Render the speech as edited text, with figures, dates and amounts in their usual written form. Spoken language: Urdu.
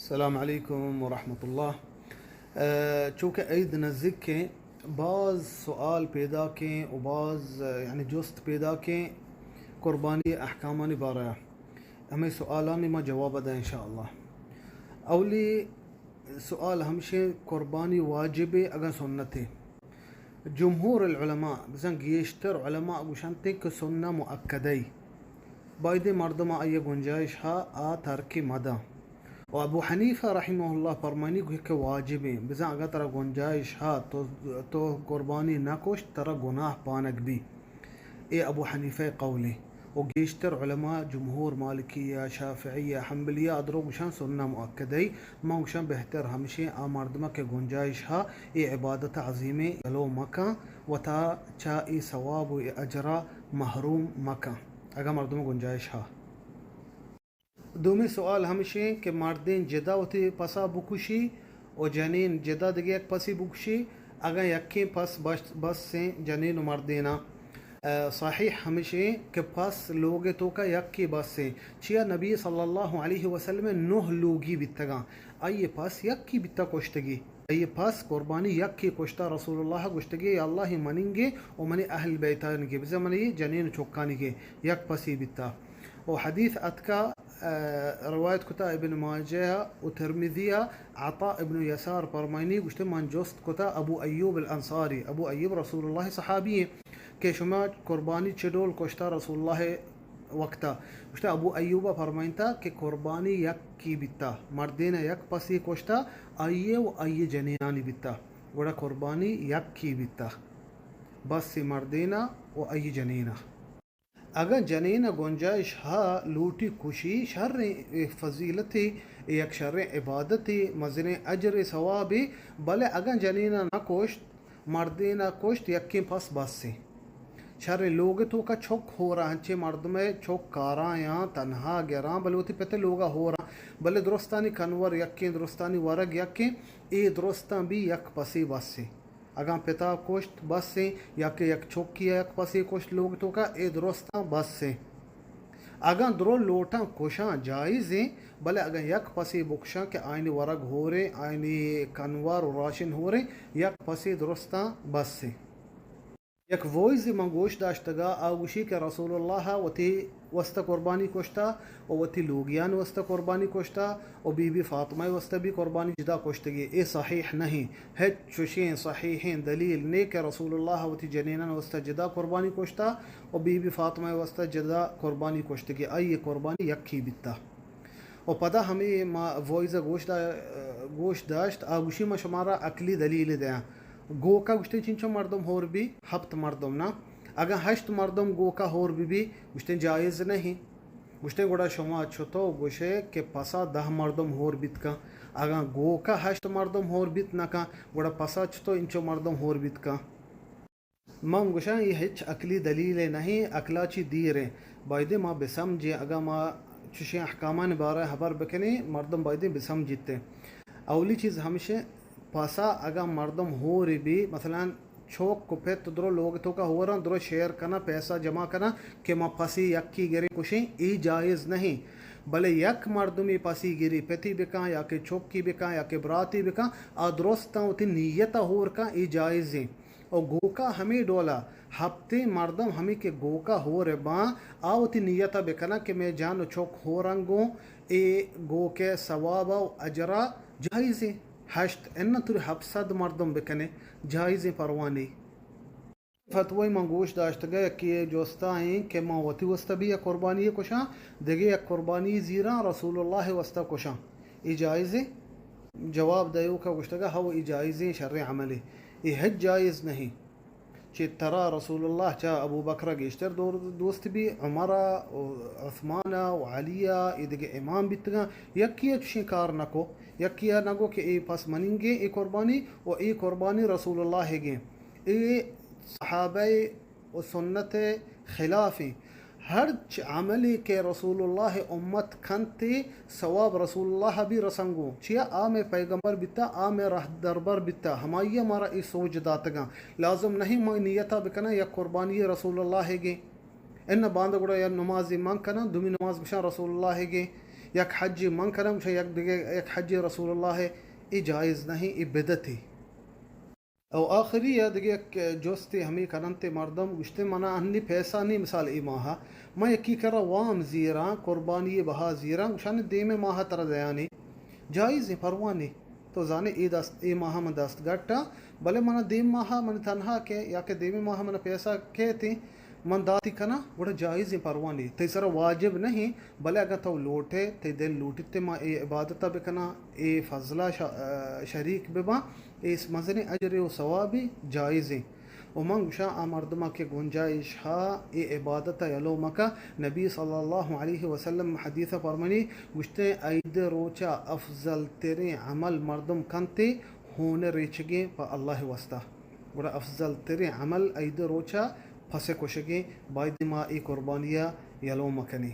السلام عليكم ورحمة الله. چونکہ عید نزدیک کے بعض سوال پیدا کے و بعض یعنی جست پیدا کے قربانی احکامانی بارہ ہمیں سوالانی ما جواب دیں انشاءاللہ. اولی سؤال ہمشے قربانی واجب اگر سنت ہے. جمهور العلماء بزن گیشتر علماء گوشنتے کہ سنہ مؤکدی باید مردم ای گنجائش ها ترک مدہ و ابو حنیفہ رحمہ اللہ فرمانی کہ واجب ہے بزن اگر ترا گنجائش تو قربانی نہ کش ترا گناہ پانک بھی. اے ابو حنیفہ قولی و گیشتر علماء جمہور مالکیہ شافعیہ حنبلیہ ادرو گشان سنہ مؤکدی ما گشان بہتر ہمشے مردمہ کے گنجائش اے عبادت عظیم یلو مکہ و تا چا ای ثواب و اجرا محروم مکہ اگر مردمہ گنجائش دومی سوال ہمشے کہ مردین جدا ہوتی پسا بکشی و جنین جدا دگی ایک پسی بکشی اگر یکی پس بس سے جنین و مردینا صحیح ہمشے کہ پس لوگ تو کا یکی بس سے چیا نبی صلی اللہ علیہ وسلم 9 لوگی بیتگا آئیے پس یکی بیتا کشتگی آئیے پس قربانی یکی کشتا رسول اللہ گشتگی یا اللہ منیں گے و منی اہل بیتان گے بزا منی جنین چوکانی گے یک پسی بیتا. و حدیث اتکا روایت کتا ابن ماجہ و ترمذیہ عطاء ابن یسار فرمائنی گشتے من جست کتا ابو ایوب الانصاری ابو ایوب رسول اللہ صحابی کہ شما قربانی چڈول کشتا رسول اللہ وقتا گشتے ابو ایوب فرمائنتا کہ قربانی یک کی بیتا مردین یک پسی کشتا آئیے و آئیے جنینانی بیتا گوڑا قربانی یک کی بیتا بس مردینا و آئیے جنینا. اگر جنین گنجائش لوٹی کشی شر فضیلت یک شر عبادت مزن اجر ثواب بلے اگر جنین نہ کوشت مردین کوشت یکی پس بس سے شر لوگ تو کا چھک ہو رہا ہنچے مرد میں چھک کاراں یا تنہا گراں بلے ہوتی پتہ لوگا ہو رہا بلے درستانی کنور یکی درستانی ورگ یکی ای درستان بھی یک پسی بس سے اگر پتا کوشت بس سے یا کہ یک چھوکی یک پسی کوشت لوگ تو کا اے درستاں بس سے اگر درو لوٹاں کوشاں جائز ہیں بلے اگر یک پسی بکشاں کہ آئینی ورگ ہو رہے آئینی کنوار و راشن ہو رہے یک پسی درستاں بس سے. یک وویزی من گوشت داشتگا آگوشی کہ رسول اللہ وتی وسط قربانی کشتا و وتی لوگیان وسط قربانی کشتا و بی بی فاطمہ وسط بھی قربانی جدا کشتگی. اے صحیح نہیں ہے چوشین صحیحین دلیل نے کہ رسول اللہ وتی جنینان وسط جدا قربانی کشتا و بی بی فاطمہ وسط جدا قربانی کشتگی آئی قربانی یکی بیتا. و پتہ ہمیں وویزہ گوشت داشت آگوشی ما شمارا عقلی دلیل دیا گو کا گشتے چنچو مردم ہور بھی ہفت مردم نا اگر 8 مردم گو کا ہور بھی گشتے جائز نہیں گشتے گوڑا شما چھتو گوشے کہ پسا 10 مردم ہور بیت کا اگر گو کا 8 مردم ہور بیت نہ کا گوڑا پسا چھتو انچو مردم ہور بیت کا. من گوشا یہ ہچ عقلی دلیل نہیں عقلا چی دیر ہے بایدے ما بسمجھے اگر ما چشیں احکامان بارہ خبر بکنے مردم بایدے بسمجھتے. اولی چیز ہمشہ پاسا اگر مردم ہو رہی بھی مثلا چھوک کو پھر درو لوگ تو کا ہو رہا درو شیئر کرنا پیسہ جمع کرنا کہ ما پسی یک کی گری کشیں ای جائز نہیں بلے یک مردمی پسی گری پتی بکا یا کہ چھوک کی بکا یا کہ براتی بکا درستا ہوتی نیتا ہور کا ای جائز ہیں. اور گو کا ہمیں ڈولا ہفتے مردم ہمیں کہ گو کا ہو رہے باں آوتی نیتا بکنا کہ میں جانو چھوک ہو رنگوں اے گو کے ثواب و اجرا جائز ہیں 8 ان تر 700 مردم بکنے جائز پروانی. فتوی من گوش داشت گیا کہ جوستا ہیں کہ ما وتی وسط بھی ایک قربانی کشاں دیگه ایک قربانی زیرا رسول اللہ وسط کشاں ای جائز جواب دیو کا گشتگا ہو ای جائز شرع عملی ای حج جائز نہیں چی ترا رسول اللہ چا ابو بکر گیشتر دوست بھی عمرہ عثمان و علیہ ای دیگه امام بیتگا یکی شکار نکو یکی نگو کہ ای پس منیں گے ای قربانی و ای قربانی رسول اللہ گے ای صحابہ و سنت خلاف ہر عملی کے رسول اللہ امت کھنتے ثواب رسول اللہ بھی رسنگو چیا آم پیغمبر بیتا آم رہ دربر بیتا ہمائی ہمارا ای سوچ داتگا لازم نہیں میں نیتا بکنا یا قربانی رسول اللہ گے ان باندھ گڑا یا نمازی مان کنا دومی نماز بشان رسول اللہ گے یک حجی من کرم شا یک دیگه یک حجی رسول الله ای جائز نہیں، ای بدت ہے. او آخری یا دیگه یک جوستی ہمی کرنتے مردم گشتے منا ہنی پیسہ نہیں مثال ای ماہا میں یکی کرا وام زیران قربانی بہا زیران گشان دیم ماہا تر دیانی جائز ہے پروانی تو زانے ای ماہا من دست گٹا بلے منا دیم ماہا من تنہا کے یا کہ دیم ماہا من پیسہ کے تھی من داتی کنا بڑا جائز ہے پروانی تی سر واجب نہیں بلے اگر تو لوٹے تی دل لوٹتے ما ای عبادتا بکنا ای فضلہ شریک ببا اس مزن اجر و ثوابی جائز ہیں. ومن شاء مردما کے گنجائش ہا ای عبادت یلو مکہ نبی صلی اللہ علیہ وسلم حدیث فرمانی گشتے اید روچا افضل تیرے عمل مردم کنتے ہونے ریچگے پا اللہ واسطہ گوڑا افضل تیرے عمل اید روچا پھسے کشگے باید ما ای قربانیہ یلو مکنی.